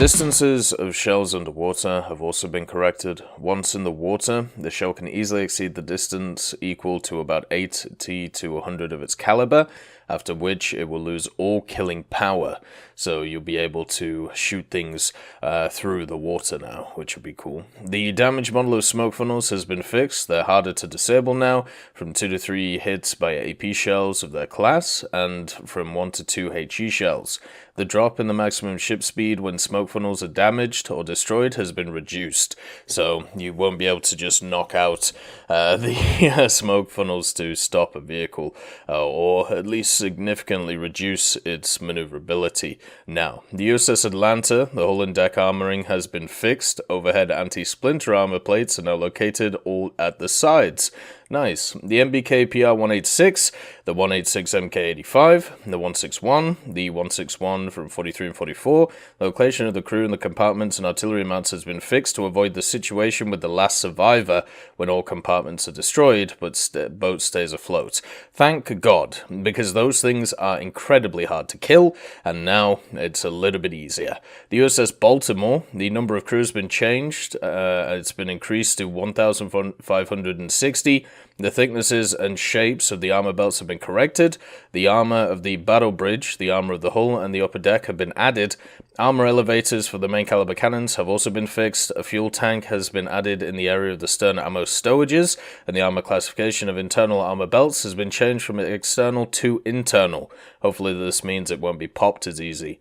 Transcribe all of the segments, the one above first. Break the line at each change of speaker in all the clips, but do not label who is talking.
distances of shells underwater have also been corrected. Once in the water, the shell can easily exceed the distance equal to about 80 to 100 of its caliber, after which it will lose all killing power. So you'll be able to shoot things through the water now, which would be cool. The damage model of smoke funnels has been fixed. They're harder to disable now, from 2 to 3 hits by AP shells of their class, and from 1 to 2 HE shells. The drop in the maximum ship speed when smoke funnels are damaged or destroyed has been reduced, so you won't be able to just knock out the smoke funnels to stop a vehicle, or at least significantly reduce its maneuverability. Now, the Uss Atlanta, the hull and deck armoring has been fixed. Overhead anti-splinter armor plates are now located all at the sides. Nice. The MBK PR-186, the 186 MK-85, the 161, the 161 from 43 and 44. The location of the crew in the compartments and artillery mounts has been fixed to avoid the situation with the last survivor when all compartments are destroyed but boat stays afloat. Thank God, because those things are incredibly hard to kill, and now it's a little bit easier. The USS Baltimore, the number of crew has been changed. It's been increased to 1,560. The thicknesses and shapes of the armor belts have been corrected. The armor of the battle bridge, the armor of the hull, and the upper deck have been added. Armor elevators for the main caliber cannons have also been fixed. A fuel tank has been added in the area of the stern ammo stowages, and the armor classification of internal armor belts has been changed from external to internal. Hopefully this means it won't be popped as easy.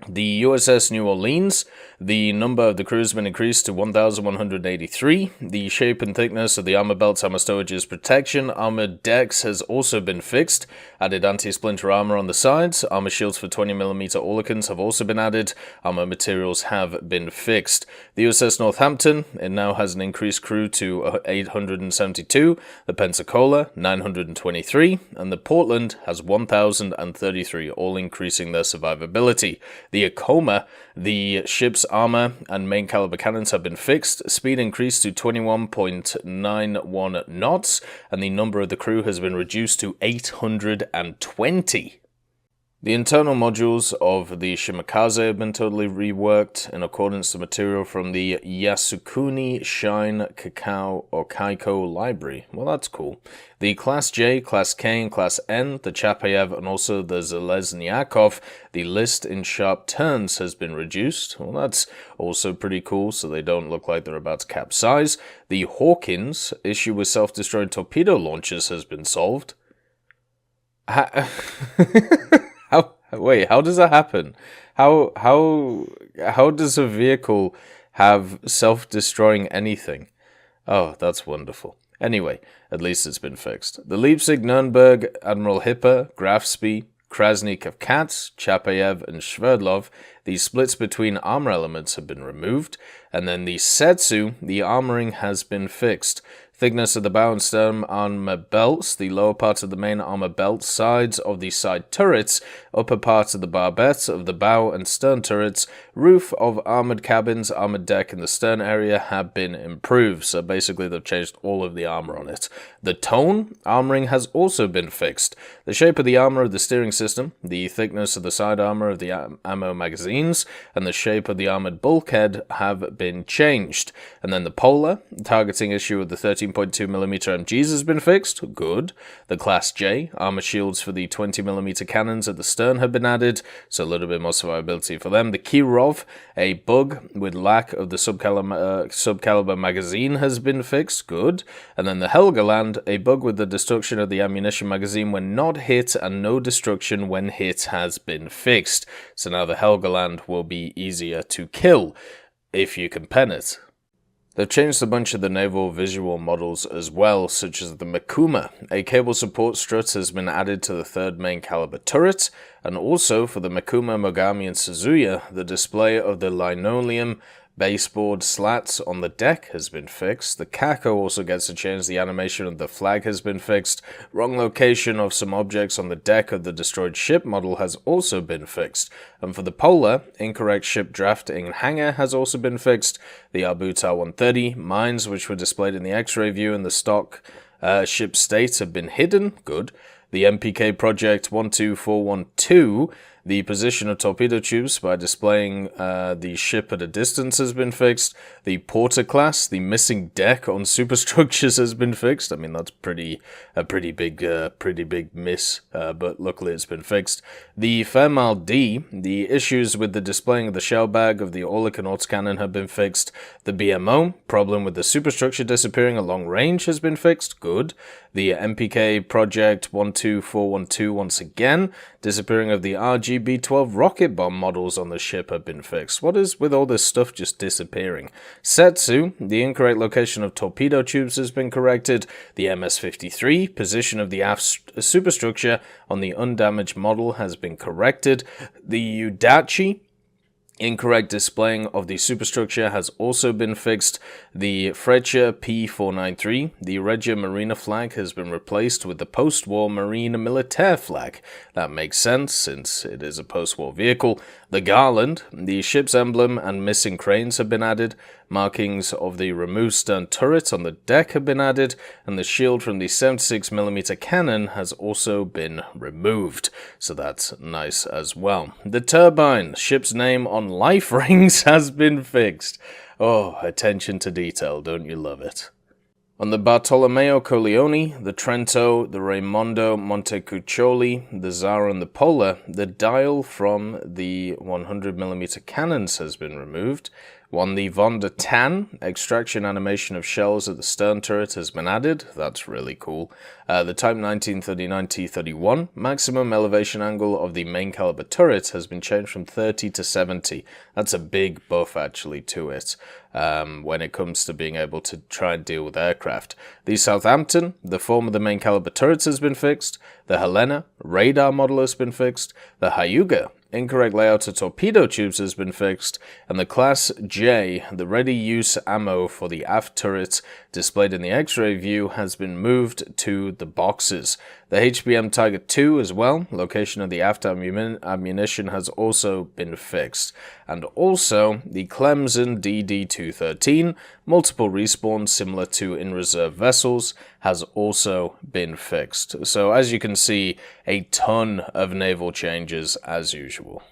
The USS New Orleans, the number of the crew has been increased to 1,183. The shape and thickness of the armor belts, armor stowages, protection, armored decks has also been fixed. Added anti-splinter armor on the sides. Armor shields for 20mm Oerlikons have also been added. Armor materials have been fixed. The USS Northampton, it now has an increased crew to 872. The Pensacola, 923. And the Portland has 1,033, all increasing their survivability. The Acoma, the ship's armor and main caliber cannons have been fixed. Speed increased to 21.91 knots, and the number of the crew has been reduced to 820. The internal modules of the Shimakaze have been totally reworked in accordance to material from the Yasukuni Shine Kakao or Kaiko library. Well, that's cool. The Class J, Class K, and Class N, the Chapayev, and also the Zalesnyakov, the list in sharp turns has been reduced. Well, that's also pretty cool, so they don't look like they're about to capsize. The Hawkins issue with self-destroying torpedo launchers has been solved. Wait, how does that happen? How does a vehicle have self-destroying anything? Oh, that's wonderful. Anyway, at least it's been fixed. The Leipzig, Nuremberg, Admiral Hipper, Grafspy, Krasnikov Katz, Chapayev, and Sverdlov, the splits between armor elements have been removed, and then the Setsu, the armoring has been fixed. Thickness of the bow and stern armor belts, the lower part of the main armor belt, sides of the side turrets, upper part of the barbette of the bow and stern turrets, roof of armored cabins, armored deck, and the stern area have been improved. So basically they've changed all of the armor on it. The tone armoring has also been fixed. The shape of the armor of the steering system, the thickness of the side armor of the ammo magazines, and the shape of the armored bulkhead have been changed. And then the polar, targeting issue of the 13.2mm MGs has been fixed. Good. The Class J, armor shields for the 20mm cannons at the stern have been added, so a little bit more survivability for them. The Kirov, a bug with lack of the subcaliber magazine has been fixed. Good. And then the Helgoland, a bug with the destruction of the ammunition magazine when not hit and no destruction when hit has been fixed. So now the Helgoland will be easier to kill if you can pen it. They've changed a bunch of the naval visual models as well, such as the Makuma. A cable support strut has been added to the third main caliber turret, and also for the Makuma, Mogami, and Suzuya, the display of the linoleum baseboard slats on the deck has been fixed. The Kako also gets a change. The animation of the flag has been fixed. Wrong location of some objects on the deck of the destroyed ship model has also been fixed. And for the Polar, incorrect ship drafting hangar has also been fixed. The Arbutar 130 mines, which were displayed in the X-ray view in the stock ship state, have been hidden. Good. The MPK Project 12412, The position of torpedo tubes by displaying the ship at a distance has been fixed. The Porter class, the missing deck on superstructures, has been fixed. I mean, that's a pretty big miss, but luckily it's been fixed. The Fairmile D, the issues with the displaying of the shell bag of the Orlik and autocannon have been fixed. The BMO, problem with the superstructure disappearing at long range, has been fixed. Good. The MPK Project 12412 once again, disappearing of the RGB-12 rocket bomb models on the ship have been fixed. What is with all this stuff just disappearing? Setsu, the incorrect location of torpedo tubes has been corrected. The MS-53, position of the aft superstructure on the undamaged model has been corrected. The Udachi, incorrect displaying of the superstructure has also been fixed. The Freccia P493, the Regia Marina flag, has been replaced with the post-war Marine Militaire flag. That makes sense since it is a post-war vehicle. The Garland, the ship's emblem and missing cranes have been added. Markings of the removed stern turret on the deck have been added, and the shield from the 76mm cannon has also been removed. So that's nice as well. The turbine, ship's name on life rings, has been fixed. Oh, attention to detail, don't you love it? On the Bartolomeo Colleoni, the Trento, the Raimondo Montecuccoli, the Zara and the Pola, the dial from the 100mm cannons has been removed. On the Von der Tann, extraction animation of shells at the stern turret has been added. That's really cool. The Type 1939 T-31, maximum elevation angle of the main caliber turret has been changed from 30 to 70. That's a big buff actually to it when it comes to being able to try and deal with aircraft. The Southampton, the form of the main caliber turrets has been fixed. The Helena, radar model has been fixed. The Hyuga, incorrect layout of torpedo tubes has been fixed, and the Class J, the ready-use ammo for the aft turret displayed in the X-ray view, has been moved to the boxes. The HBM Tiger II as well, location of the aft ammunition has also been fixed. And also, the Clemson DD-213, multiple respawns similar to in reserve vessels, has also been fixed. So as you can see, a ton of naval changes as usual.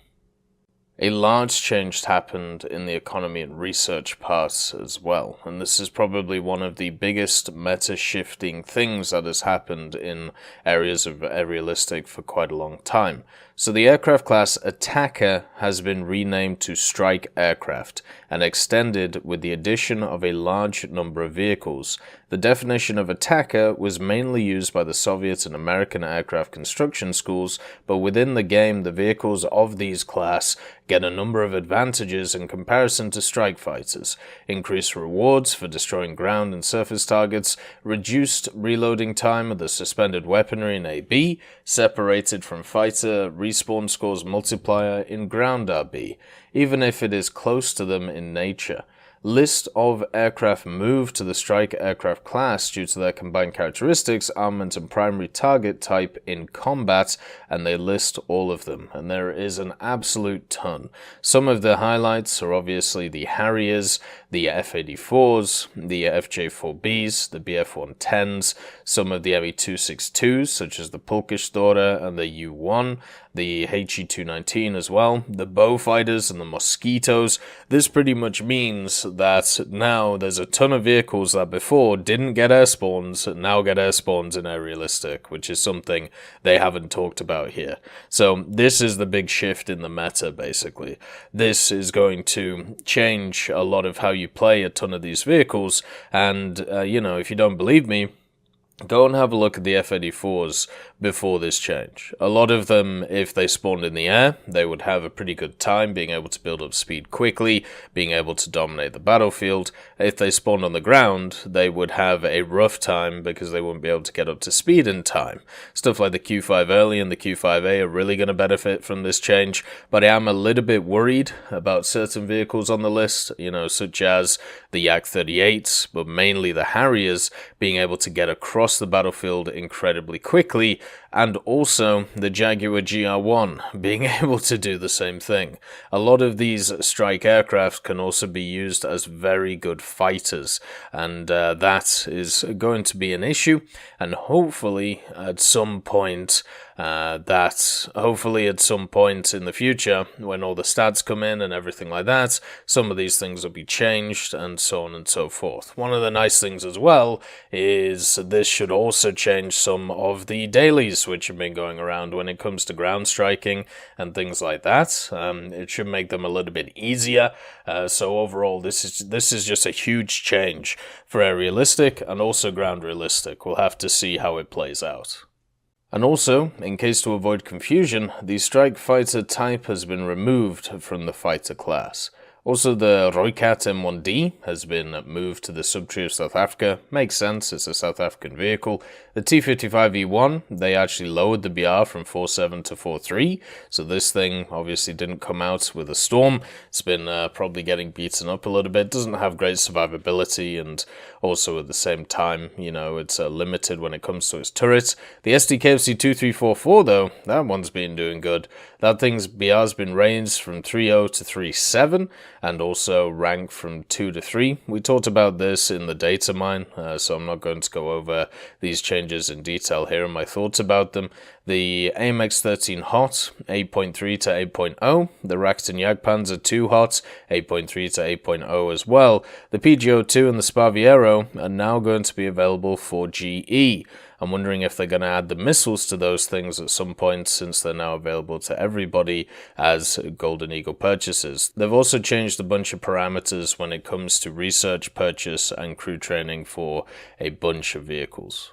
A large change happened in the economy and research parts as well, and this is probably one of the biggest meta-shifting things that has happened in areas of aerialistic for quite a long time. So the aircraft class Attacker has been renamed to Strike Aircraft and extended with the addition of a large number of vehicles. The definition of Attacker was mainly used by the Soviet and American aircraft construction schools, but within the game the vehicles of these class get a number of advantages in comparison to strike fighters: increased rewards for destroying ground and surface targets, reduced reloading time of the suspended weaponry in AB, separated from fighter respawn scores multiplier in ground RB, even if it is close to them in nature. List of aircraft moved to the strike aircraft class due to their combined characteristics, armament and primary target type in combat, and they list all of them, and there is an absolute ton. Some of the highlights are obviously the Harriers, the F-84s, the FJ-4Bs, the BF-110s, some of the ME-262s such as the Pulkerstora and the U-1, the HE-219 as well, the Beaufighters and the Mosquitoes. This pretty much means that now there's a ton of vehicles that before didn't get air spawns, now get air spawns in aerialistic, which is something they haven't talked about here. So this is the big shift in the meta, basically. This is going to change a lot of how you play a ton of these vehicles, and, if you don't believe me, go and have a look at the F-84s before this change. A lot of them, if they spawned in the air, they would have a pretty good time being able to build up speed quickly, being able to dominate the battlefield. If they spawned on the ground, they would have a rough time because they wouldn't be able to get up to speed in time. Stuff like the Q5 early and the Q5A are really going to benefit from this change, but I am a little bit worried about certain vehicles on the list, such as the Yak-38s, but mainly the Harriers being able to get across the battlefield incredibly quickly, and also the Jaguar GR1 being able to do the same thing. A lot of these strike aircraft can also be used as very good fighters, and that is going to be an issue, and hopefully at some point in the future, when all the stats come in and everything like that, some of these things will be changed and so on and so forth. One of the nice things as well is this should also change some of the dailies which have been going around when it comes to ground striking and things like that. It should make them a little bit easier. So overall, this is just a huge change for air realistic and also ground realistic. We'll have to see how it plays out. And also, in case to avoid confusion, the strike fighter type has been removed from the fighter class. Also, the Roycat M1D has been moved to the Subtree of South Africa. Makes sense, it's a South African vehicle. The T-55E1, they actually lowered the BR from 4.7 to 4.3, so this thing obviously didn't come out with a storm. It's been probably getting beaten up a little bit, doesn't have great survivability, and also at the same time, you know, it's limited when it comes to its turrets. The SDKFC 2344 though, that one's been doing good. That thing's BR's been raised from 3.0 to 3.7, and also ranked from 2 to 3. We talked about this in the data mine, so I'm not going to go over these changes in detail here and my thoughts about them. The AMX 13 hot, 8.3 to 8.0. The Rakuten Jagdpanzer 2 hot, 8.3 to 8.0 as well. The PGO2 and the Spaviero are now going to be available for GE. I'm wondering if they're going to add the missiles to those things at some point, since they're now available to everybody as Golden Eagle purchases. They've also changed a bunch of parameters when it comes to research, purchase, and crew training for a bunch of vehicles.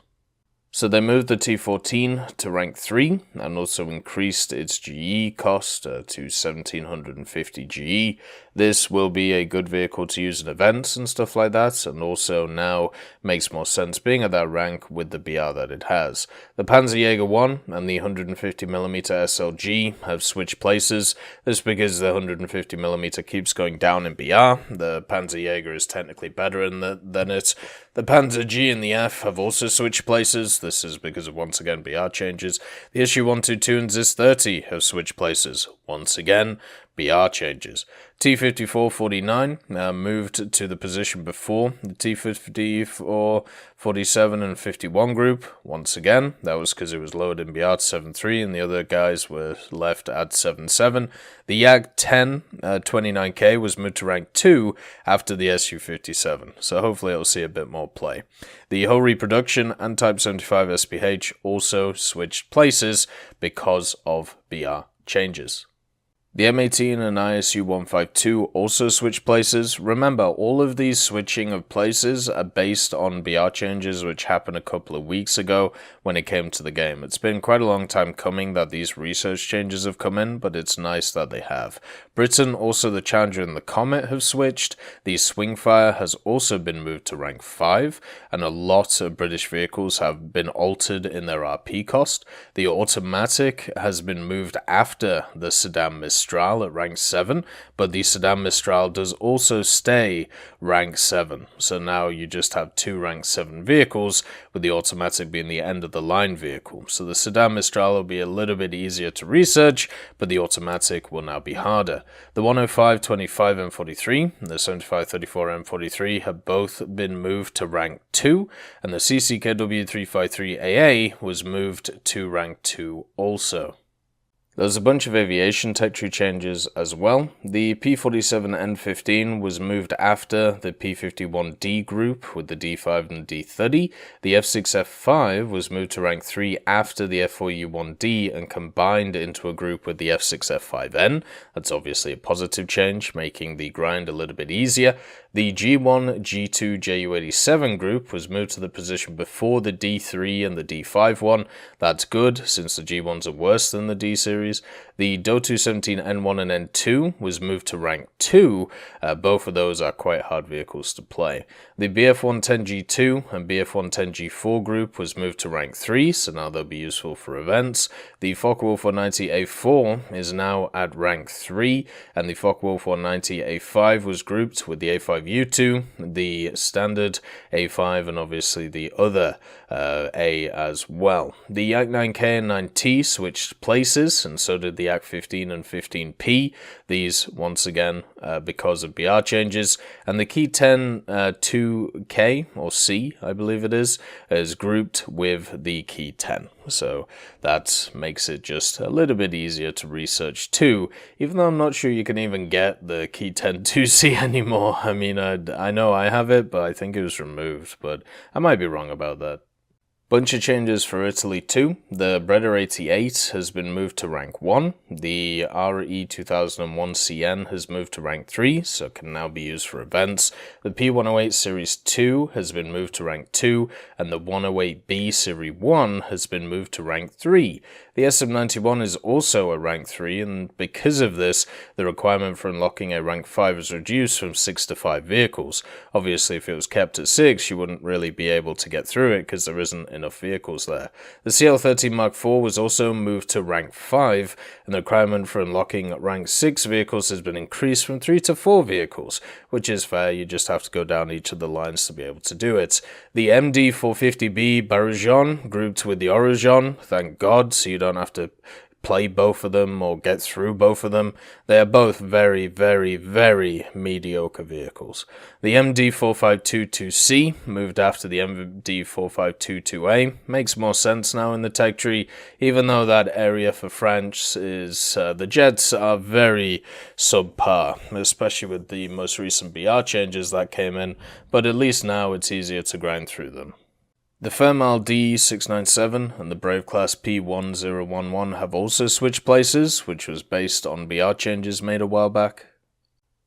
So they moved the T-14 to rank 3 and also increased its GE cost to 1750 GE. This will be a good vehicle to use in events and stuff like that, and also now makes more sense being at that rank with the BR that it has. The Panzerjäger 1 and the 150mm SLG have switched places. This is because the 150mm keeps going down in BR. The Panzerjäger is technically better than it. The Panzer G and the F have also switched places. This is because of, once again, BR changes. The Issue 122 and ZIS 30 have switched places. Once again, BR changes. T-54-49 moved to the position before the T-54, 47 and 51 group. Once again, that was because it was lowered in BR to 7.3 and the other guys were left at 7.7. The YAG-10 29K was moved to rank 2 after the Su-57, so hopefully it'll see a bit more play. The Ho Reproduction and Type 75 SPH also switched places because of BR changes. The M18 and ISU 152 also switched places. Remember, all of these switching of places are based on BR changes which happened a couple of weeks ago when it came to the game. It's been quite a long time coming that these research changes have come in, but it's nice that they have. Britain, also the Challenger and the Comet have switched. The Swingfire has also been moved to rank 5, and a lot of British vehicles have been altered in their RP cost. The Automatic has been moved after the Saddam Mistral at rank 7, but the Saddam Mistral does also stay rank 7. So now you just have 2 rank 7 vehicles, with the Automatic being the end of the line vehicle. So the Saddam Mistral will be a little bit easier to research, but the Automatic will now be harder. The 105, 25 M43 and the 75, 34 M43 have both been moved to rank 2, and the CCKW 353AA was moved to rank 2 also. There's a bunch of aviation tech tree changes as well. The P47N15 was moved after the P51D group with the D5 and the D30. The F6F5 was moved to rank 3 after the F4U1D and combined into a group with the F6F5N. That's obviously a positive change, making the grind a little bit easier. The G1, G2, JU87 group was moved to the position before the D3 and the D5 one. That's good, since the G1s are worse than the D series. The The Dotoo 17 N1 and N2 was moved to rank 2. Both of those are quite hard vehicles to play. The BF-110G2 and BF-110G4 group was moved to rank 3, so now they'll be useful for events. The Focke-Wulf 190A4 is now at rank 3, and the Focke-Wulf 190A5 was grouped with the A5U2, the standard A5, and obviously the other A as well. The Yak 9K and 9T switched places, and so did the Yak 15 and 15P. These, once again, because of BR changes. And the Key 10 2K, or C, I believe it is grouped with the Key 10. So that makes it just a little bit easier to research too, even though I'm not sure you can even get the Key 10 2C anymore. I mean, I know I have it, but I think it was removed, but I might be wrong about that. Bunch of changes for Italy too. The Breda 88 has been moved to rank 1. The RE 2001CN has moved to rank 3, so can now be used for events. The P108 Series 2 has been moved to rank 2, and the 108B Series 1 has been moved to rank 3. The SM91 is also a rank 3, and because of this, the requirement for unlocking a rank 5 is reduced from 6 to 5 vehicles. Obviously, if it was kept at 6, you wouldn't really be able to get through it because there isn't enough vehicles there. The CL-13 Mark IV was also moved to rank 5, and the requirement for unlocking rank 6 vehicles has been increased from 3 to 4 vehicles, which is fair. You just have to go down each of the lines to be able to do it. The MD-450B Barujon grouped with the Orujon, thank God, so you don't have to play both of them or get through both of them. They are both very, very, very mediocre vehicles. The MD-4522C moved after the MD-4522A. Makes more sense now in the tech tree, even though that area for French is, the jets are very subpar, especially with the most recent BR changes that came in, but at least now it's easier to grind through them. The Fairmile D697 and the Brave Class P1011 have also switched places, which was based on BR changes made a while back.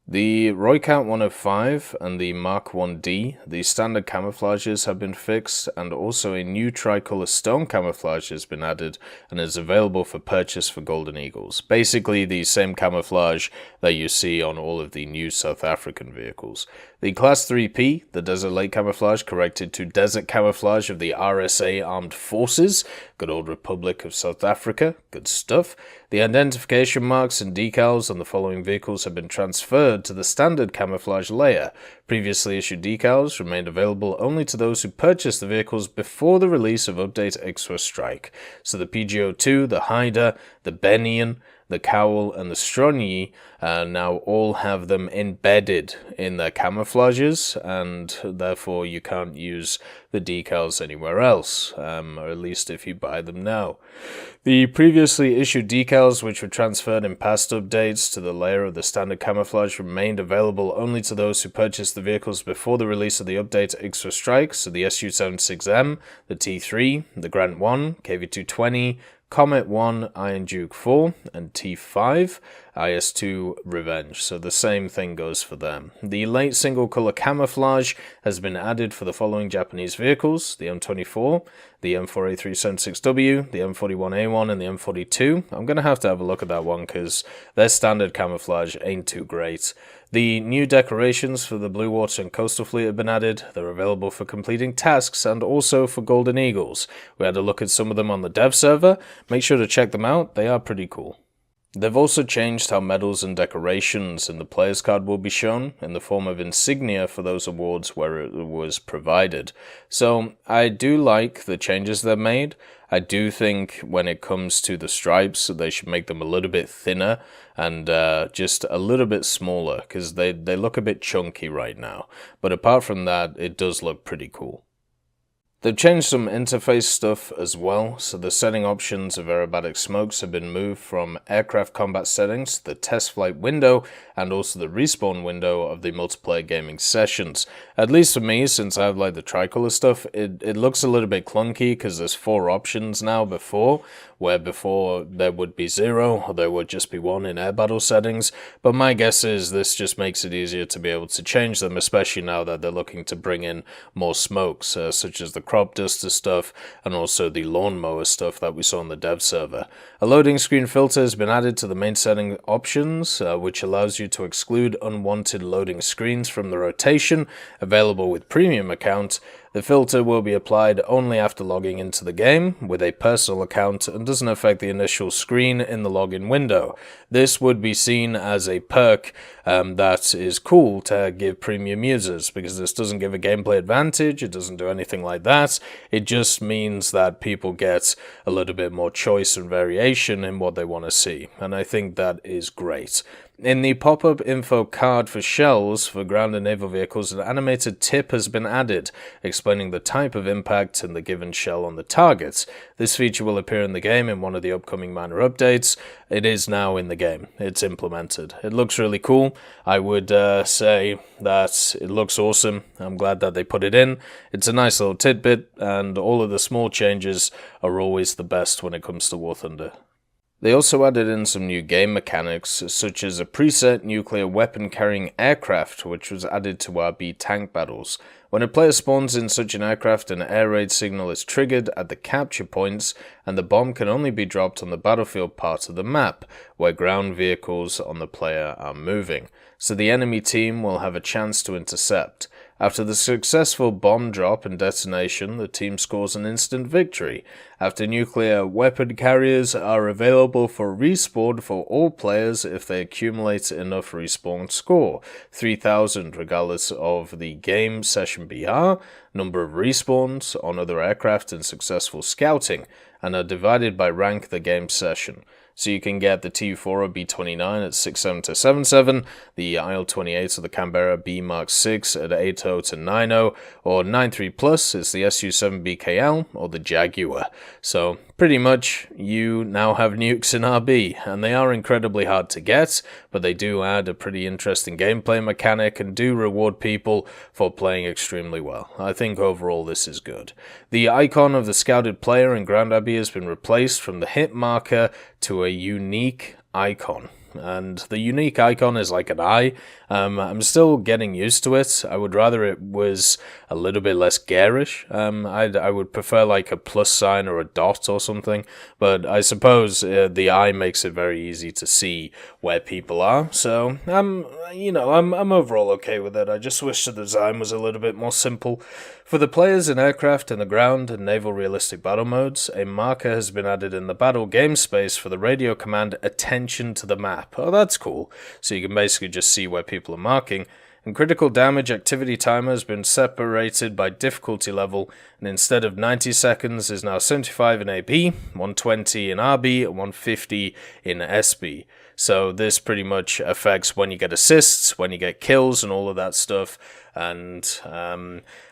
The Roycat 105 and the Mark 1D, the standard camouflages have been fixed, and also a new tricolour stone camouflage has been added and is available for purchase for Golden Eagles. Basically the same camouflage that you see on all of the new South African vehicles. The Class 3P, the Desert Lake camouflage, corrected to Desert camouflage of the RSA Armed Forces, good old Republic of South Africa, good stuff. The identification marks and decals on the following vehicles have been transferred to the standard camouflage layer. Previously issued decals remained available only to those who purchased the vehicles before the release of Update Ixwa Strike. So the PGO2, the Haida, the Benian, the Cowl, and the Stronyi now all have them embedded in their camouflages, and therefore you can't use the decals anywhere else, or at least if you buy them now. The previously issued decals, which were transferred in past updates to the layer of the standard camouflage, remained available only to those who purchased the vehicles before the release of the update Ixwa Strike, so the SU-76M, the T3, the Grant 1, KV-220, Comet 1, Iron Duke 4, and T5, IS-2 Revenge, so the same thing goes for them. The late single color camouflage has been added for the following Japanese vehicles: the M24, the M4A376W, the M41A1, and the M42. I'm going to have a look at that one because their standard camouflage ain't too great. The new decorations for the Blue Water and Coastal Fleet have been added. They're available for completing tasks and also for Golden Eagles. We had a look at some of them on the dev server. Make sure to check them out. They are pretty cool. They've also changed how medals and decorations in the player's card will be shown in the form of insignia for those awards where it was provided. So I do like the changes they've made. I do think when it comes to the stripes, they should make them a little bit thinner and just a little bit smaller because they look a bit chunky right now. But apart from that, it does look pretty cool. They've changed some interface stuff as well, so the setting options of aerobatic smokes have been moved from aircraft combat settings to the test flight window and also the respawn window of the multiplayer gaming sessions. At least for me, since I have like the tricolor stuff, it looks a little bit clunky because there's 4 options now where before there would be 0 or there would just be 1 in air battle settings, but my guess is this just makes it easier to be able to change them, especially now that they're looking to bring in more smokes, such as the crop duster stuff, and also the lawnmower stuff that we saw on the dev server. A loading screen filter has been added to the main setting options, which allows you to exclude unwanted loading screens from the rotation, available with premium account. The filter will be applied only after logging into the game with a personal account and doesn't affect the initial screen in the login window. This would be seen as a perk that is cool to give premium users, because this doesn't give a gameplay advantage, it doesn't do anything like that. It just means that people get a little bit more choice and variation in what they want to see, and I think that is great. In the pop-up info card for shells for ground and naval vehicles, an animated tip has been added, explaining the type of impact and the given shell on the targets. This feature will appear in the game in one of the upcoming minor updates. It is now in the game. It's implemented. It looks really cool. I would say that it looks awesome. I'm glad that they put it in. It's a nice little tidbit, and all of the small changes are always the best when it comes to War Thunder. They also added in some new game mechanics, such as a preset nuclear weapon-carrying aircraft, which was added to RB tank battles. When a player spawns in such an aircraft, an air raid signal is triggered at the capture points, and the bomb can only be dropped on the battlefield part of the map, where ground vehicles on the player are moving, so the enemy team will have a chance to intercept. After the successful bomb drop and detonation, the team scores an instant victory. After nuclear weapon carriers are available for respawn for all players if they accumulate enough respawn score, 3,000 regardless of the game session BR, number of respawns on other aircraft and successful scouting, and are divided by rank the game session. So you can get the Tu-4 or B-29 at 67 to 77, the IL-28 or the Canberra B Mark 6 at 80 to 90, or 93 plus is the Su-7 BKL or the Jaguar. So pretty much you now have nukes in RB, and they are incredibly hard to get, but they do add a pretty interesting gameplay mechanic and do reward people for playing extremely well. I think overall this is good. The icon of the scouted player in Ground RB has been replaced from the hit marker to a unique icon, and the unique icon is like an eye. I'm still getting used to it. I would rather it was a little bit less garish. I would prefer like a plus sign or a dot or something, but I suppose the eye makes it very easy to see where people are, so I'm overall okay with it. I just wish the design was a little bit more simple. For the players in aircraft and the ground and naval realistic battle modes, a marker has been added in the battle game space for the radio command attention to the map. Oh, that's cool. So you can basically just see where people are marking. And critical damage activity timer has been separated by difficulty level, and instead of 90 seconds is now 75 in AB, 120 in RB, and 150 in SB. So this pretty much affects when you get assists, when you get kills, and all of that stuff. And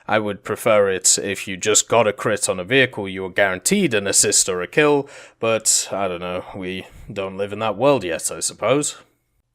I would prefer it if you just got a crit on a vehicle, you were guaranteed an assist or a kill, but I don't know, we don't live in that world yet, I suppose.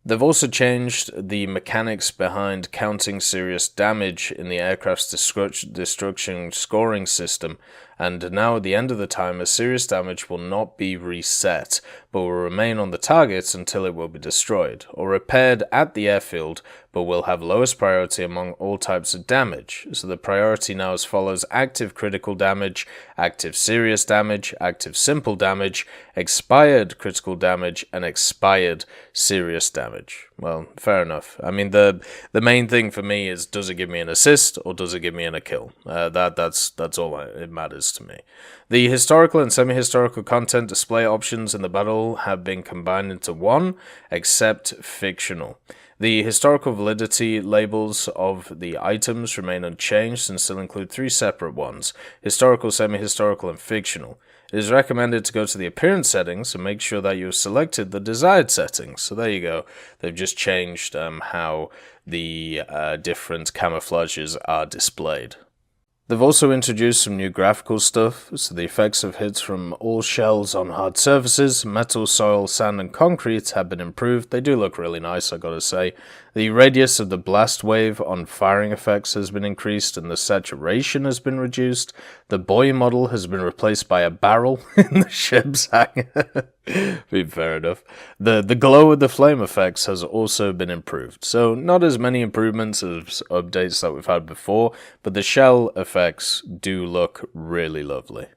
They've also changed the mechanics behind counting serious damage in the aircraft's destruction scoring system, and now at the end of the timer, serious damage will not be reset, but will remain on the target until it will be destroyed, or repaired at the airfield, but will have lowest priority among all types of damage. So the priority now as follows: active critical damage, active serious damage, active simple damage, expired critical damage, and expired serious damage. Well, fair enough. I mean, the main thing for me is, does it give me an assist or does it give me a kill? That's all it matters to me. The historical and semi-historical content display options in the battle have been combined into one, except fictional. The historical validity labels of the items remain unchanged and still include 3 separate ones: historical, semi-historical, and fictional. It is recommended to go to the appearance settings and make sure that you have selected the desired settings. So there you go. They've just changed how the different camouflages are displayed. They've also introduced some new graphical stuff, so the effects of hits from all shells on hard surfaces, metal, soil, sand, and concrete have been improved. They do look really nice, I gotta say. The radius of the blast wave on firing effects has been increased and the saturation has been reduced. The buoy model has been replaced by a barrel in the ship's hangar. Fair enough. The glow of the flame effects has also been improved. So not as many improvements as updates that we've had before, but the shell effects do look really lovely.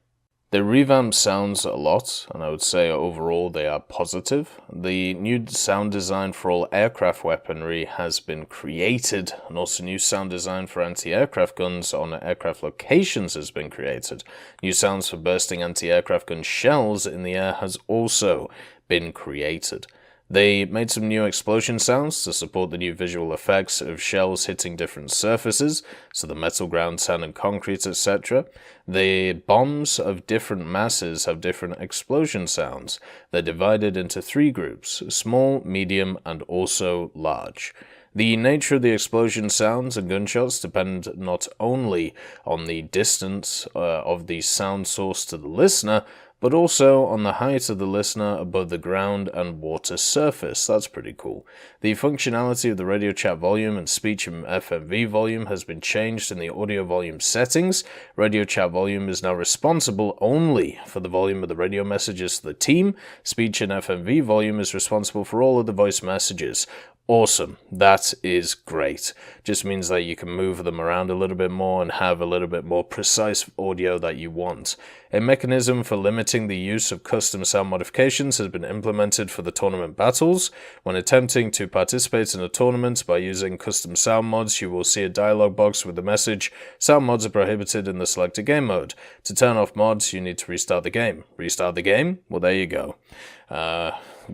They revamped sounds a lot, and I would say overall they are positive. The new sound design for all aircraft weaponry has been created, and also new sound design for anti-aircraft guns on aircraft locations has been created. New sounds for bursting anti-aircraft gun shells in the air has also been created. They made some new explosion sounds to support the new visual effects of shells hitting different surfaces, so the metal, ground, sand and concrete, etc. The bombs of different masses have different explosion sounds. They're divided into 3 groups: small, medium, and also large. The nature of the explosion sounds and gunshots depend not only on the distance of the sound source to the listener, but also on the height of the listener above the ground and water surface. That's pretty cool. The functionality of the radio chat volume and speech and FMV volume has been changed in the audio volume settings. Radio chat volume is now responsible only for the volume of the radio messages to the team. Speech and FMV volume is responsible for all of the voice messages. Awesome. That is great. Just means that you can move them around a little bit more and have a little bit more precise audio that you want. A mechanism for limiting the use of custom sound modifications has been implemented for the tournament battles. When attempting to participate in a tournament by using custom sound mods, you will see a dialog box with the message, "Sound mods are prohibited in the selected game mode. To turn off mods, you need to restart the game." Restart the game? Well, there you go.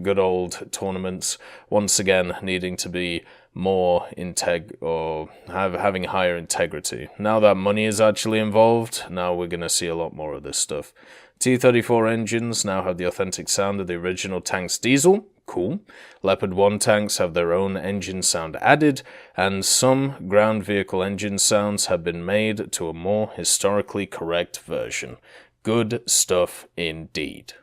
Good old tournaments, once again needing to be more having higher integrity. Now that money is actually involved, now we're going to see a lot more of this stuff. T-34 engines now have the authentic sound of the original tank's diesel. Cool. Leopard 1 tanks have their own engine sound added, and some ground vehicle engine sounds have been made to a more historically correct version. Good stuff indeed.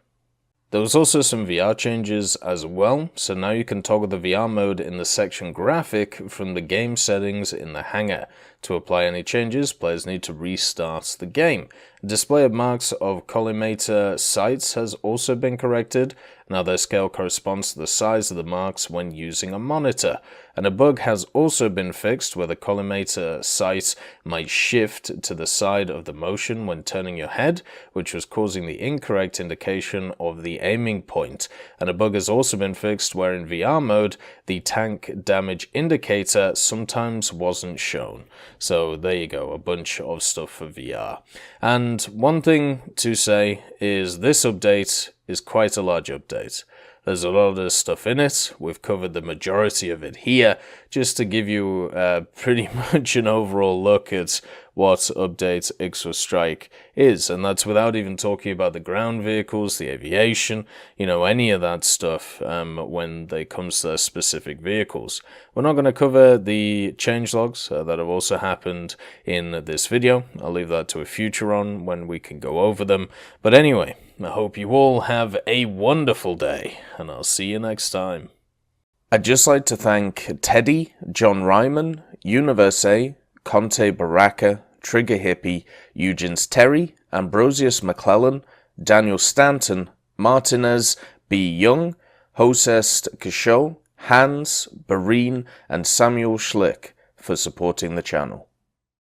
There was also some VR changes as well, so now you can toggle the VR mode in the section graphic from the game settings in the hangar. To apply any changes, players need to restart the game. A display of marks of collimator sights has also been corrected. Now their scale corresponds to the size of the marks when using a monitor. And a bug has also been fixed where the collimator sight might shift to the side of the motion when turning your head, which was causing the incorrect indication of the aiming point. And a bug has also been fixed where in VR mode, the tank damage indicator sometimes wasn't shown. So there you go, a bunch of stuff for VR. And one thing to say is this update is quite a large update. There's a lot of stuff in it. We've covered the majority of it here, just to give you pretty much an overall look at what update Ixwa Strike is. And that's without even talking about the ground vehicles, the aviation, any of that stuff when they comes to their specific vehicles. We're not going to cover the changelogs that have also happened in this video. I'll leave that to a future on when we can go over them. But anyway, I hope you all have a wonderful day, and I'll see you next time. I'd just like to thank Teddy, John Ryman, Universe, Conte Baraka, Trigger Hippie, Eugens Terry, Ambrosius McClellan, Daniel Stanton, Martinez, B. Young, Hosest Kishot, Hans, Bareen, and Samuel Schlick for supporting the channel.